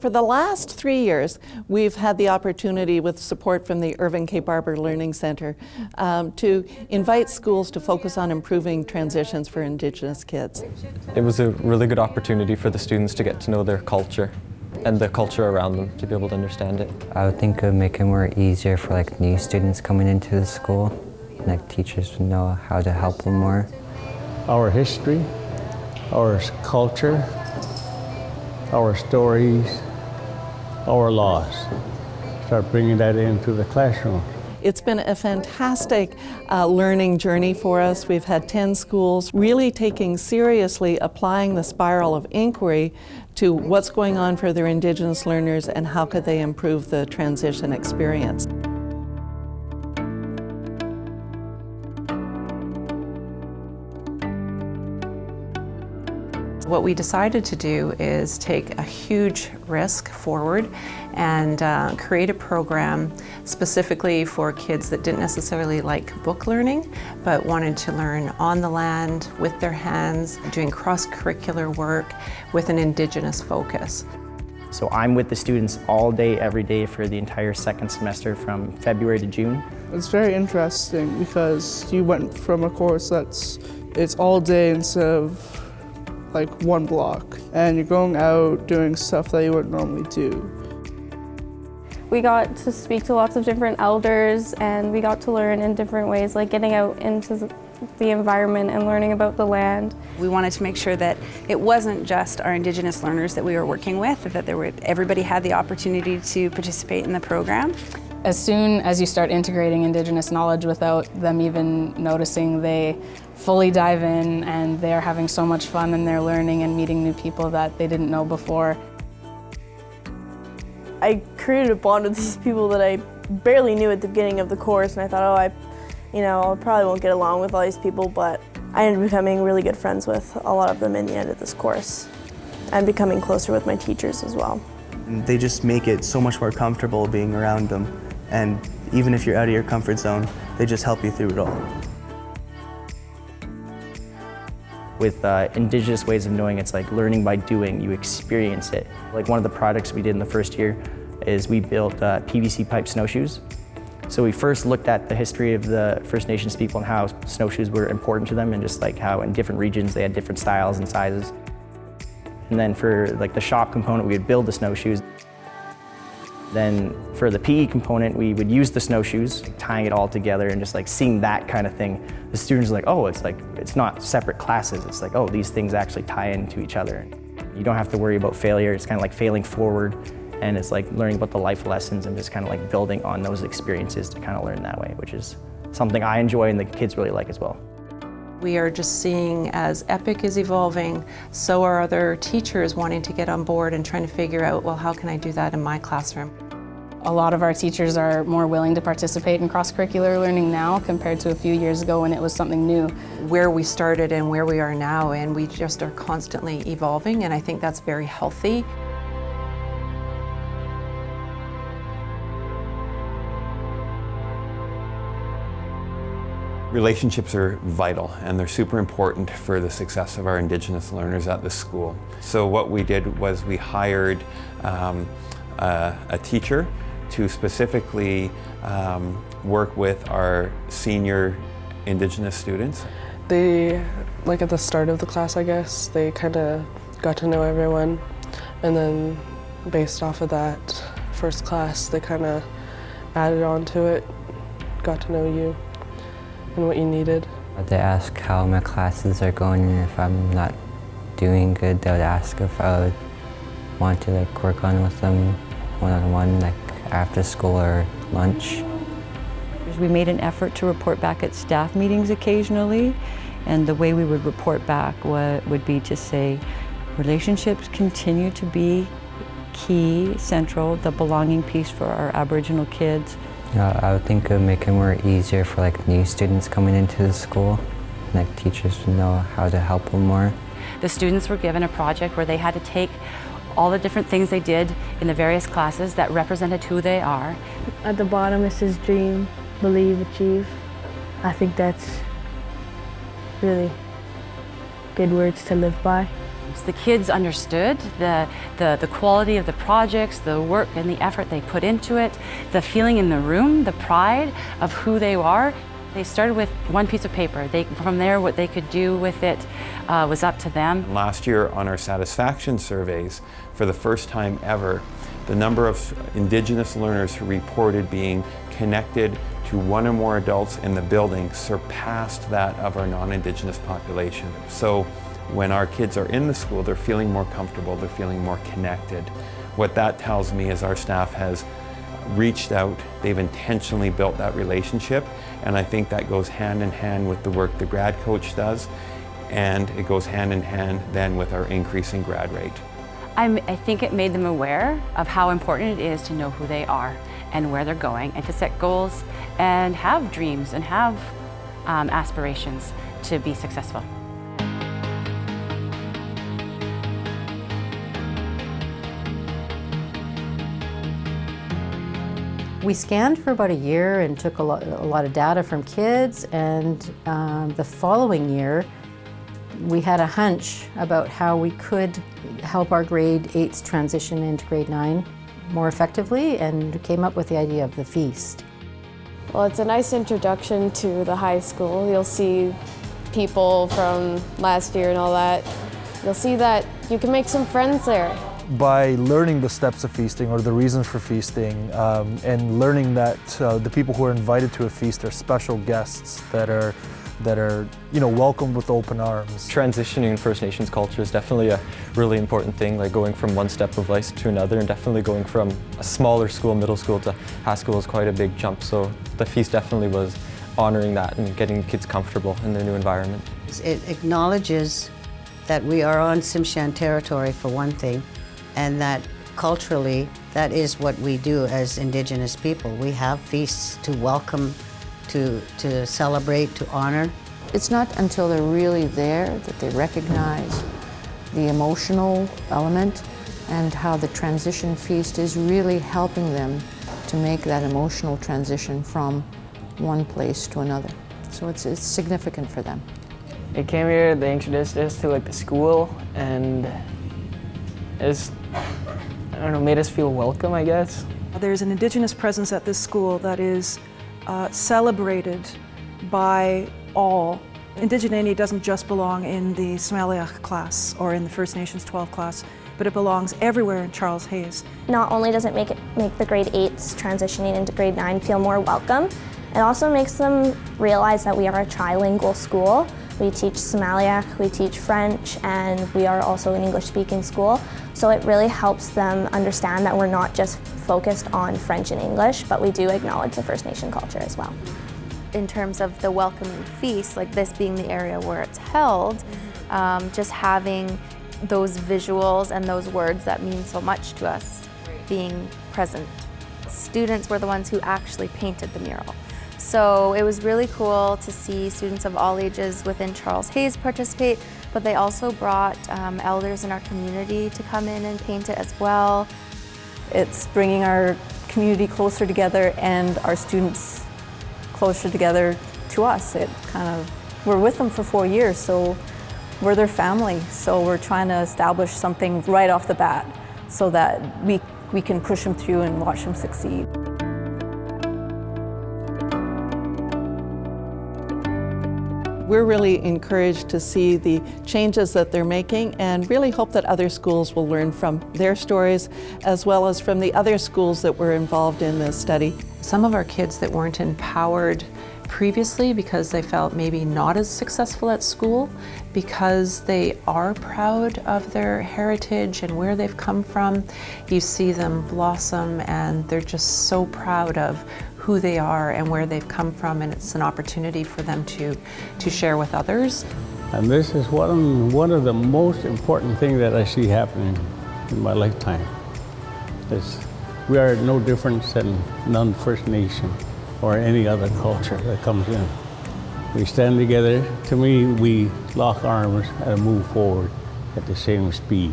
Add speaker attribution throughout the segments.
Speaker 1: For the last 3 years, we've had the opportunity, with support from the Irving K. Barber Learning Center, to invite schools to focus on improving transitions for Indigenous kids.
Speaker 2: It was a really good opportunity for the students to get to know their culture and the culture around them, to be able to understand it.
Speaker 3: I would think it would make it more easier for new students coming into the school. Teachers would know how to help them more.
Speaker 4: Our history, our culture, our stories, our laws. Start bringing that into the classroom.
Speaker 1: It's been a fantastic learning journey for us. We've had 10 schools really taking seriously applying the spiral of inquiry to what's going on for their Indigenous learners and how could they improve the transition experience.
Speaker 5: What we decided to do is take a huge risk forward and create a program specifically for kids that didn't necessarily like book learning, but wanted to learn on the land, with their hands, doing cross-curricular work with an Indigenous focus.
Speaker 6: So I'm with the students all day, every day for the entire second semester from February to June.
Speaker 7: It's very interesting because you went from a course it's all day instead of one block, and you're going out doing stuff that you wouldn't normally do.
Speaker 8: We got to speak to lots of different elders, and we got to learn in different ways, like getting out into the environment and learning about the land.
Speaker 9: We wanted to make sure that it wasn't just our Indigenous learners that we were working with, that everybody had the opportunity to participate in the program.
Speaker 10: As soon as you start integrating Indigenous knowledge without them even noticing, they fully dive in and they're having so much fun and they're learning and meeting new people that they didn't know before.
Speaker 8: I created a bond with these people that I barely knew at the beginning of the course, and I thought, I probably won't get along with all these people, but I ended up becoming really good friends with a lot of them in the end of this course and becoming closer with my teachers as well.
Speaker 11: They just make it so much more comfortable being around them, and even if you're out of your comfort zone, they just help you through it all.
Speaker 6: With Indigenous ways of knowing, it's like learning by doing, you experience it. One of the projects we did in the first year is we built PVC pipe snowshoes. So we first looked at the history of the First Nations people and how snowshoes were important to them, and just how in different regions they had different styles and sizes. And then for the shop component, we would build the snowshoes. Then for the PE component, we would use the snowshoes, tying it all together and just seeing that kind of thing. The students are oh, it's not separate classes. It's oh, these things actually tie into each other. You don't have to worry about failure. It's kind of like failing forward, and it's learning about the life lessons and just kind of building on those experiences to kind of learn that way, which is something I enjoy and the kids really like as well.
Speaker 5: We are just seeing, as EPIC is evolving, so are other teachers wanting to get on board and trying to figure out, well, how can I do that in my classroom?
Speaker 10: A lot of our teachers are more willing to participate in cross-curricular learning now compared to a few years ago when it was something new.
Speaker 5: Where we started and where we are now, and we just are constantly evolving, and I think that's very healthy.
Speaker 12: Relationships are vital, and they're super important for the success of our Indigenous learners at the school. So what we did was we hired a teacher to specifically work with our senior Indigenous students.
Speaker 13: They, at the start of the class, I guess, they kind of got to know everyone, and then based off of that first class, they kind of added on to it, got to know you and what you needed.
Speaker 3: They ask how my classes are going, and if I'm not doing good, they would ask if I would want to work on with them one-on-one, after school or lunch.
Speaker 14: We made an effort to report back at staff meetings occasionally, and the way we would report back would be to say relationships continue to be key, central, the belonging piece for our Aboriginal kids.
Speaker 3: I would think it would make it more easier for new students coming into the school. Teachers would know how to help them more.
Speaker 15: The students were given a project where they had to take all the different things they did in the various classes that represented who they are.
Speaker 8: At the bottom it says dream, believe, achieve. I think that's really good words to live by.
Speaker 15: outcomes. The kids understood the quality of the projects, the work and the effort they put into it, the feeling in the room, the pride of who they are. They started with one piece of paper. From there, what they could do with it was up to them.
Speaker 12: Last year on our satisfaction surveys, for the first time ever, the number of Indigenous learners who reported being connected to one or more adults in the building surpassed that of our non-Indigenous population. So when our kids are in the school, they're feeling more comfortable, they're feeling more connected. What that tells me is our staff has reached out, they've intentionally built that relationship, and I think that goes hand in hand with the work the grad coach does, and it goes hand in hand then with our increasing grad rate.
Speaker 15: I think it made them aware of how important it is to know who they are and where they're going, and to set goals and have dreams and have aspirations to be successful.
Speaker 16: We scanned for about a year and took a lot of data from kids, and the following year we had a hunch about how we could help our grade 8s transition into grade 9 more effectively, and came up with the idea of the feast.
Speaker 17: Well, it's a nice introduction to the high school. You'll see people from last year and all that. You'll see that you can make some friends there.
Speaker 18: By learning the steps of feasting or the reasons for feasting, and learning that the people who are invited to a feast are special guests that are welcomed with open arms.
Speaker 2: Transitioning in First Nations culture is definitely a really important thing, like going from one step of life to another, and definitely going from a smaller school, middle school, to high school is quite a big jump. So the feast definitely was honoring that and getting kids comfortable in their new environment.
Speaker 19: It acknowledges that we are on Tsimshian territory for one thing, and that culturally, that is what we do as Indigenous people. We have feasts to welcome, to celebrate, to honor.
Speaker 20: It's not until they're really there that they recognize the emotional element and how the transition feast is really helping them to make that emotional transition from one place to another. So it's significant for them.
Speaker 21: They came here, they introduced us to the school, and it's, I don't know, made us feel welcome, I guess.
Speaker 22: There's an Indigenous presence at this school that is celebrated by all. Indigeneity doesn't just belong in the Smalleach class or in the First Nations 12 class, but it belongs everywhere in Charles Hayes.
Speaker 23: Not only does it make the grade 8s transitioning into grade 9 feel more welcome, it also makes them realize that we are a trilingual school. We teach Smalleach, we teach French, and we are also an English-speaking school. So it really helps them understand that we're not just focused on French and English, but we do acknowledge the First Nation culture as well.
Speaker 24: In terms of the welcoming feast, like this being the area where it's held, just having those visuals and those words that mean so much to us being present. Students were the ones who actually painted the mural. So it was really cool to see students of all ages within Charles Hayes participate, but they also brought elders in our community to come in and paint it as well.
Speaker 25: It's bringing our community closer together and our students closer together to us. We're with them for 4 years, so we're their family. So we're trying to establish something right off the bat so that we can push them through and watch them succeed.
Speaker 1: We're really encouraged to see the changes that they're making, and really hope that other schools will learn from their stories as well as from the other schools that were involved in this study.
Speaker 5: Some of our kids that weren't empowered previously because they felt maybe not as successful at school, because they are proud of their heritage and where they've come from, you see them blossom and they're just so proud of who they are and where they've come from, and it's an opportunity for them to share with others.
Speaker 4: And this is one of the most important things that I see happening in my lifetime. We are no different than non-First Nation or any other culture that comes in. We stand together. To me, we lock arms and move forward at the same speed.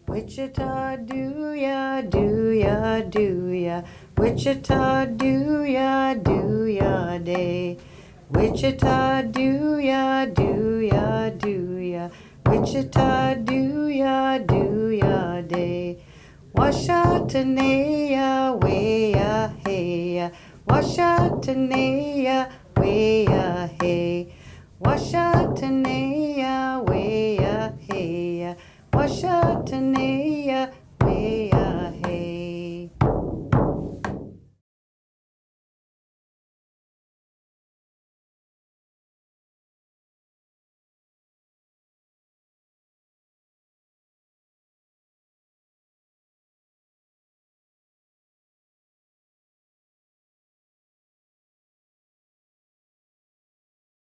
Speaker 19: Wichita, do ya, do ya, do ya. Wichita, do ya day. Wichita, do ya, do ya, do ya. Wichita, do ya day. Washatanea, way ya, hey ya. Washatanea, way ya, hey. Washatanea, way ya, hey ya. Washatanea,